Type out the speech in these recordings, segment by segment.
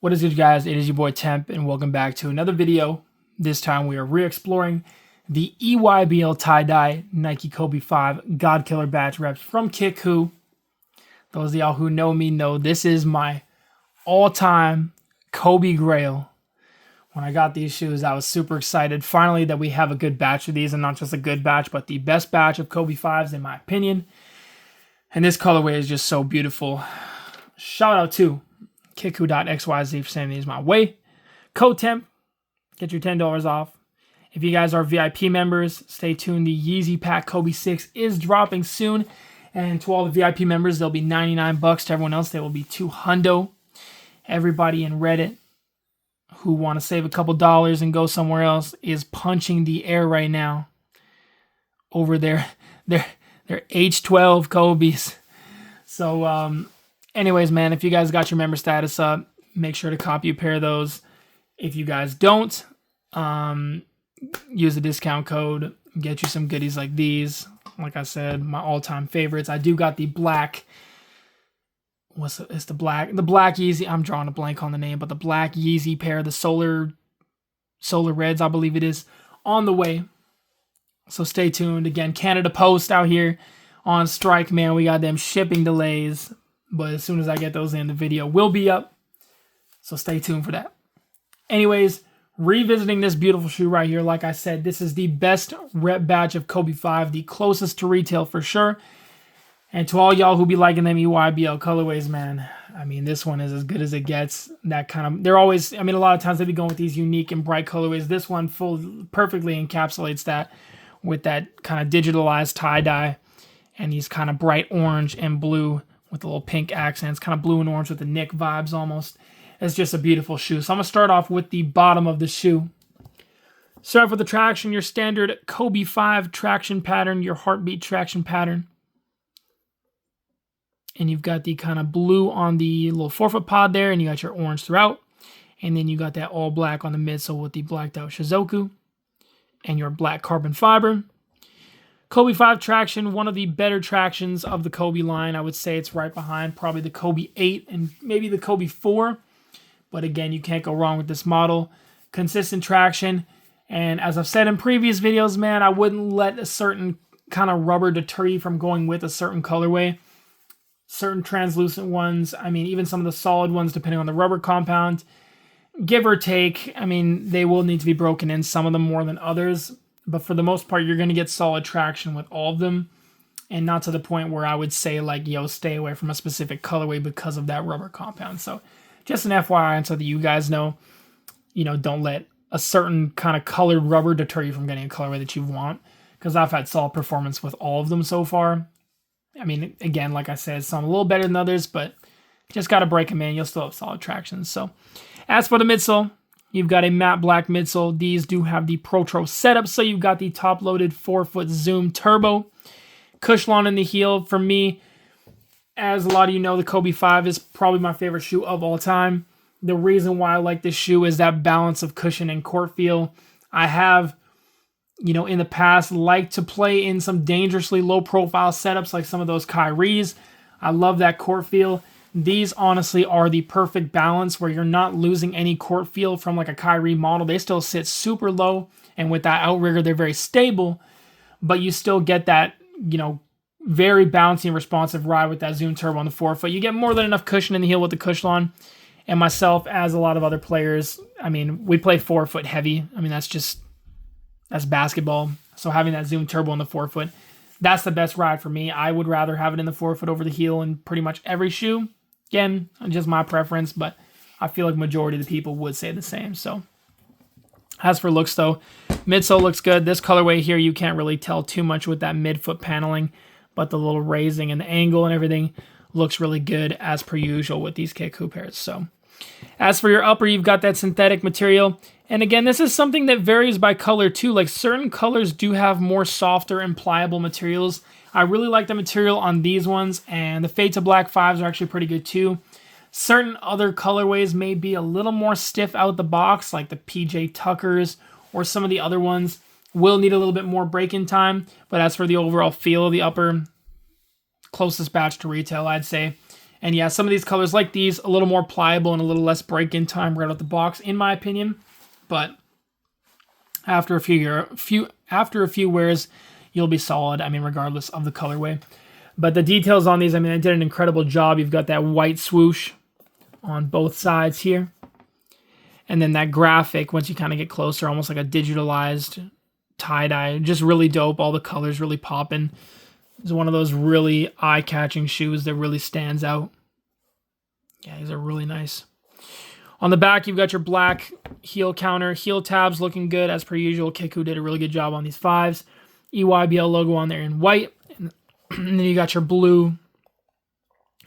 What is good, guys? It is your boy Temp, and welcome back to another video. This time we are re-exploring the EYBL tie-dye Nike Kobe 5 Godkiller batch reps from Kickwho. Those of y'all who know me know this is my all-time Kobe grail. When I got these shoes, I was super excited finally that we have a good batch of these, and not just a good batch, but the best batch of Kobe 5s in my opinion. And this colorway is just so beautiful. Shout out to Kickwho.xyz for sending these my way. Code Temp, get your $10 off. If you guys are VIP members, stay tuned. The Yeezy Pack Kobe 6 is dropping soon. And to all the VIP members, they'll be $99. To everyone else, they will be $200. Everybody in Reddit who want to save a couple dollars and go somewhere else is punching the air right now over their H12 Kobe's. So, anyways, man, if you guys got your member status up, make sure to copy a pair of those. If you guys don't, use the discount code, get you some goodies like these. Like I said, my all-time favorites. I do got the black, it's the black Yeezy. I'm drawing a blank on the name, but the black Yeezy pair, the Solar Reds, I believe it is, on the way. So stay tuned. Again, Canada Post out here on strike, man. We got them shipping delays. But as soon as I get those in, the video will be up. So stay tuned for that. Anyways, revisiting this beautiful shoe right here. Like I said, this is the best rep batch of Kobe 5. The closest to retail for sure. And to all y'all who be liking them EYBL colorways, man. I mean, this one is as good as it gets. That kind of, they're always, I mean, a lot of times they be going with these unique and bright colorways. This one perfectly encapsulates that with that kind of digitalized tie-dye. And these kind of bright orange and blue with the little pink accents, kind of blue and orange with the Nick vibes almost. It's just a beautiful shoe. So I'm going to start off with the bottom of the shoe. Start off with the traction, your standard Kobe 5 traction pattern, your heartbeat traction pattern. And you've got the kind of blue on the little forefoot pod there, and you got your orange throughout. And then you got that all black on the midsole with the blacked out Shizuku and your black carbon fiber. Kobe 5 traction, one of the better tractions of the Kobe line. I would say it's right behind probably the Kobe 8 and maybe the Kobe 4. But again, you can't go wrong with this model. Consistent traction. And as I've said in previous videos, man, I wouldn't let a certain kind of rubber deter you from going with a certain colorway. Certain translucent ones, I mean, even some of the solid ones, depending on the rubber compound, give or take, I mean, they will need to be broken in, some of them more than others. But for the most part, you're going to get solid traction with all of them. And not to the point where I would say, like, yo, stay away from a specific colorway because of that rubber compound. So just an FYI, so that you guys know, you know, don't let a certain kind of colored rubber deter you from getting a colorway that you want. Because I've had solid performance with all of them so far. I mean, again, like I said, some a little better than others, but just got to break them in. You'll still have solid traction. So as for the midsole, you've got a matte black midsole. These do have the Protro setup, so you've got the top-loaded 4-foot Zoom Turbo. Cushlon in the heel. For me, as a lot of you know, the Kobe 5 is probably my favorite shoe of all time. The reason why I like this shoe is that balance of cushion and court feel. I have, you know, in the past, liked to play in some dangerously low-profile setups like some of those Kyries. I love that court feel. These honestly are the perfect balance where you're not losing any court feel from like a Kyrie model. They still sit super low, and with that outrigger, they're very stable, but you still get that, you know, very bouncy and responsive ride with that Zoom Turbo on the forefoot. You get more than enough cushion in the heel with the Cushlon. And myself, as a lot of other players, I mean, we play forefoot heavy. I mean, that's basketball. So having that Zoom Turbo on the forefoot, that's the best ride for me. I would rather have it in the forefoot over the heel in pretty much every shoe. Again, just my preference, but I feel like majority of the people would say the same. So as for looks though, midsole looks good. This colorway here, you can't really tell too much with that midfoot paneling, but the little raising and the angle and everything looks really good as per usual with these Kickwho pairs. So as for your upper, you've got that synthetic material. And again, this is something that varies by color too. Like certain colors do have more softer and pliable materials. I really like the material on these ones, and the Fade to Black 5s are actually pretty good too. Certain other colorways may be a little more stiff out the box, like the PJ Tuckers or some of the other ones will need a little bit more break-in time. But as for the overall feel of the upper, closest batch to retail, I'd say. And yeah, some of these colors like these, a little more pliable and a little less break-in time right out the box, in my opinion. But after a few wears, you'll be solid. I mean, regardless of the colorway. But the details on these, I mean, I did an incredible job. You've got that white swoosh on both sides here. And then that graphic, once you kind of get closer, almost like a digitalized tie-dye. Just really dope. All the colors really popping. It's one of those really eye-catching shoes that really stands out. Yeah, these are really nice. On the back, you've got your black heel counter. Heel tabs looking good. As per usual, Kickwho did a really good job on these 5s. EYBL logo on there in white. And then you got your blue,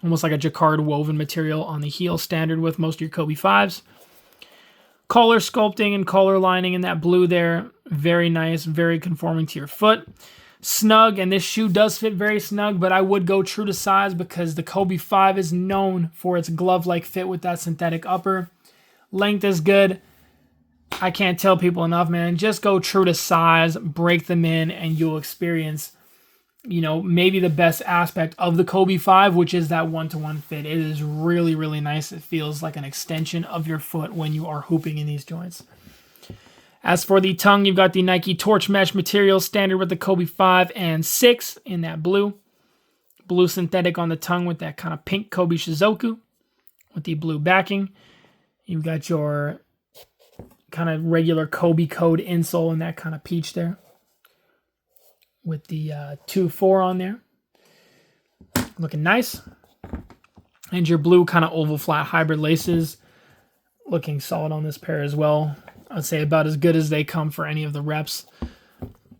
almost like a jacquard woven material on the heel, standard with most of your Kobe 5s. Collar sculpting and collar lining in that blue there. Very nice, very conforming to your foot. Snug, and this shoe does fit very snug, but I would go true to size because the Kobe 5 is known for its glove-like fit with that synthetic upper. Length is good. I can't tell people enough, man. Just go true to size, break them in, and you'll experience, you know, maybe the best aspect of the Kobe 5, which is that one-to-one fit. It is really, really nice. It feels like an extension of your foot when you are hooping in these joints. As for the tongue, you've got the Nike Torch Mesh material, standard with the Kobe 5 and 6 in that blue. Blue synthetic on the tongue with that kind of pink Kobe Shizuku with the blue backing. You've got your kind of regular Kobe code insole in that kind of peach there with the 2-4 on there. Looking nice. And your blue kind of oval flat hybrid laces looking solid on this pair as well. I'd say about as good as they come for any of the reps.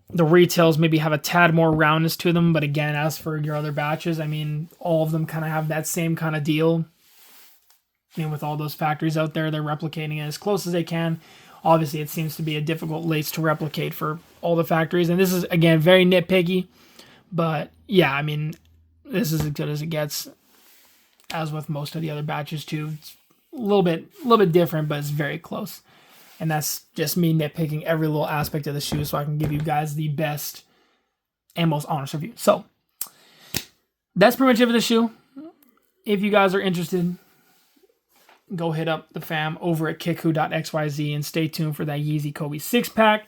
The retails maybe have a tad more roundness to them, but again, as for your other batches, I mean, all of them kind of have that same kind of deal. I mean, with all those factories out there, they're replicating it as close as they can. Obviously, it seems to be a difficult lace to replicate for all the factories, and this is, again, very nitpicky, but yeah, I mean, this is as good as it gets, as with most of the other batches too. It's a little bit different, but it's very close. And that's just me nitpicking every little aspect of the shoe so I can give you guys the best and most honest review. So, that's pretty much it for the shoe. If you guys are interested, go hit up the fam over at Kickwho.xyz and stay tuned for that Yeezy Kobe 6-pack.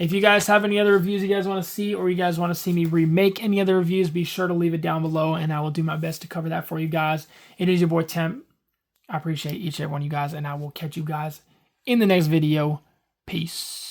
If you guys have any other reviews you guys want to see, or you guys want to see me remake any other reviews, be sure to leave it down below, and I will do my best to cover that for you guys. It is your boy Temp. I appreciate each and every one of you guys, and I will catch you guys in the next video. Peace.